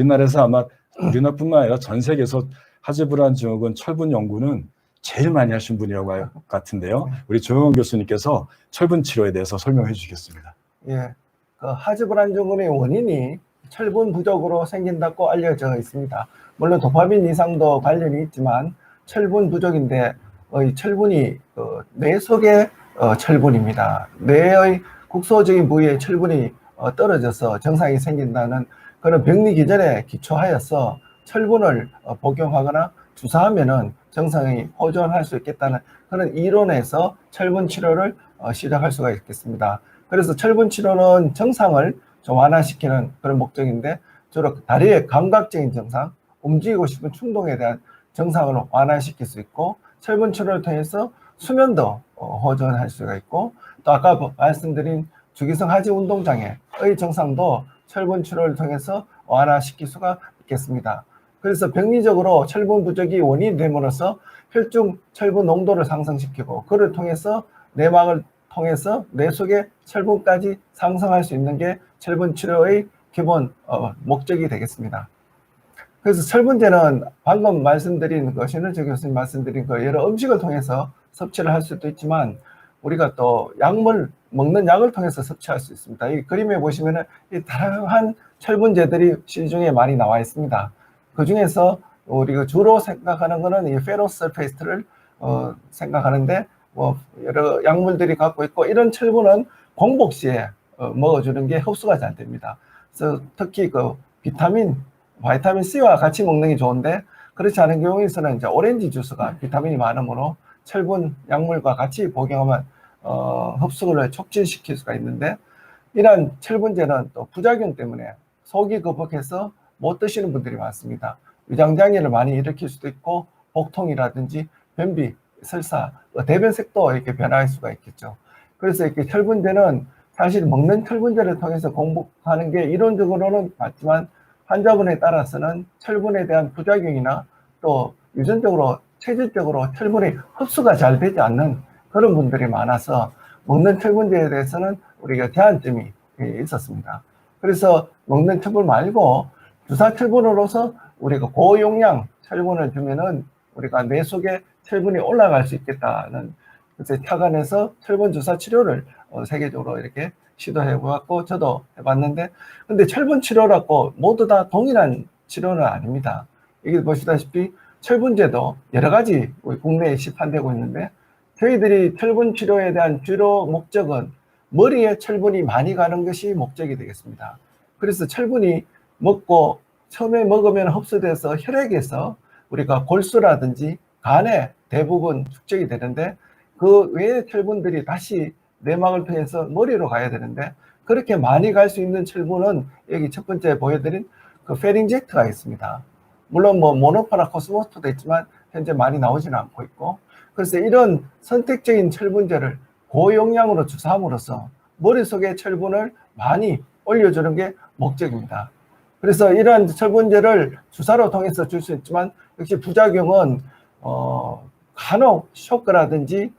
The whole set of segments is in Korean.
우리나라에서 아마 우리나라뿐만 아니라 전 세계에서 하즈브란 증후군 철분 연구는 제일 많이 하신 분이라고 할 것 같은데요. 우리 조영원 교수님께서 철분 치료에 대해서 설명해 주시겠습니다. 예, 그 하즈브란 증후군의 원인이 철분 부족으로 생긴다고 알려져 있습니다. 물론 도파민 이상도 관련이 있지만 철분 부족인데 철분이 뇌 속의 철분입니다. 뇌의 국소적인 부위에 철분이 떨어져서 증상이 생긴다는 그런 병리 기전에 기초하여서 철분을 복용하거나 주사하면은 증상이 호전할 수 있겠다는 그런 이론에서 철분 치료를 시작할 수가 있겠습니다. 그래서 철분 치료는 증상을 좀 완화시키는 그런 목적인데 주로 다리의 감각적인 증상, 움직이고 싶은 충동에 대한 증상을 완화시킬 수 있고 철분 치료를 통해서 수면도 호전할 수가 있고 또 아까 말씀드린 주기성 하지 운동장애의 증상도 철분 치료를 통해서 완화시킬 수가 있겠습니다. 그래서 병리적으로 철분 부족이 원인이 됨으로써 혈중 철분 농도를 상승시키고 그를 통해서 내막을 통해서 뇌 속의 철분까지 상승할 수 있는 게 철분 치료의 기본 목적이 되겠습니다. 그래서 철분제는 방금 말씀드린 거, 신은철 교수님 말씀드린 거 여러 음식을 통해서 섭취를 할 수도 있지만 우리가 또 약물, 먹는 약을 통해서 섭취할 수 있습니다. 이 그림에 보시면은 이 다양한 철분제들이 시중에 많이 나와 있습니다. 그 중에서 우리가 주로 생각하는 거는 이 페로설페이트를 생각하는데 뭐 여러 약물들이 갖고 있고 이런 철분은 공복 시에 먹어주는 게 흡수가 잘 됩니다. 그래서 특히 그 바이타민 C와 같이 먹는 게 좋은데 그렇지 않은 경우에서는 이제 오렌지 주스가 비타민이 많으므로 철분 약물과 같이 복용하면 흡수를 촉진시킬 수가 있는데 이러한 철분제는 또 부작용 때문에 속이 거북해서 못 드시는 분들이 많습니다. 위장장애를 많이 일으킬 수도 있고 복통이라든지 변비, 설사, 대변색도 이렇게 변할 수가 있겠죠. 그래서 이렇게 철분제는 사실 먹는 철분제를 통해서 공복하는 게 이론적으로는 맞지만 환자분에 따라서는 철분에 대한 부작용이나 또 유전적으로 체질적으로 철분이 흡수가 잘 되지 않는 그런 분들이 많아서 먹는 철분제에 대해서는 우리가 제한점이 있었습니다. 그래서 먹는 철분 말고 주사 철분으로서 우리가 고용량 철분을 주면은 우리가 뇌 속에 철분이 올라갈 수 있겠다는 그래서 착안해서 철분 주사 치료를 세계적으로 이렇게 시도해 보았고 저도 해봤는데 근데 철분 치료라고 모두 다 동일한 치료는 아닙니다. 이게 보시다시피 철분제도 여러 가지 우리 국내에 시판되고 있는데 저희들이 철분 치료에 대한 주로 목적은 머리에 철분이 많이 가는 것이 목적이 되겠습니다. 그래서 철분이 먹고 처음에 먹으면 흡수돼서 혈액에서 우리가 골수라든지 간에 대부분 축적이 되는데 그 외의 철분들이 다시 내막을 통해서 머리로 가야 되는데 그렇게 많이 갈 수 있는 철분은 여기 첫 번째 보여드린 그 페링제트가 있습니다. 물론 뭐 모노파나 코스모스도 있지만 현재 많이 나오지는 않고 있고 그래서 이런 선택적인 철분제를 고용량으로 주사함으로써 머릿속에 철분을 많이 올려주는 게 목적입니다. 그래서 이러한 철분제를 주사로 통해서 줄 수 있지만 역시 부작용은 간혹 쇼크라든지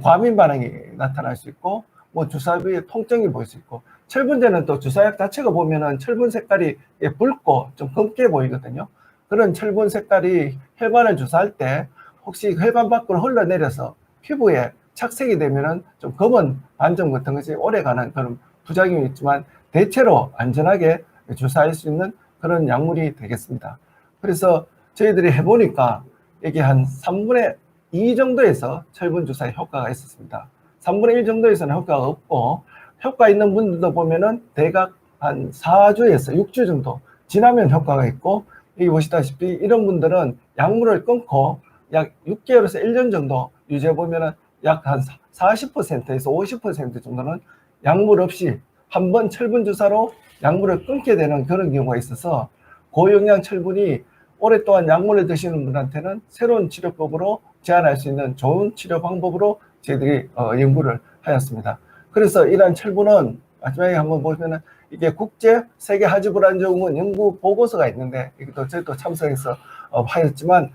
과민 반응이 나타날 수 있고 뭐 주사 부위에 통증이 보일 수 있고 철분제는 또 주사약 자체가 보면은 철분 색깔이 붉고 좀 검게 보이거든요. 그런 철분 색깔이 혈관을 주사할 때 혹시 혈관 밖으로 흘러내려서 피부에 착색이 되면은 좀 검은 반점 같은 것이 오래가는 그런 부작용이 있지만 대체로 안전하게 주사할 수 있는 그런 약물이 되겠습니다. 그래서 저희들이 해보니까 이게 한 3분의 2 정도에서 철분 주사의 효과가 있었습니다. 3분의 1 정도에서는 효과가 없고 효과 있는 분들도 보면은 대략 한 4주에서 6주 정도 지나면 효과가 있고 여기 보시다시피 이런 분들은 약물을 끊고 약 6개월에서 1년 정도 유지해 보면은 약 한 40%에서 50% 정도는 약물 없이 한 번 철분 주사로 약물을 끊게 되는 그런 경우가 있어서 고용량 철분이 오랫동안 약물을 드시는 분한테는 새로운 치료법으로 제한할 수 있는 좋은 치료 방법으로 저희들이 연구를 하였습니다. 그래서 이러한 철분은 마지막에 한번 보시면은 이게 국제 세계 하즈브란 증후군 연구 보고서가 있는데 이것도 저희도 참석해서 하였지만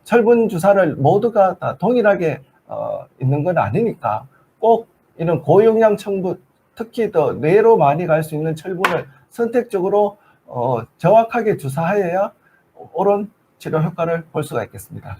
철분 주사를 모두가 다 동일하게 있는 건 아니니까 꼭 이런 고용량 철분 특히 더 뇌로 많이 갈 수 있는 철분을 선택적으로 정확하게 주사하여야 옳은 치료 효과를 볼 수가 있겠습니다.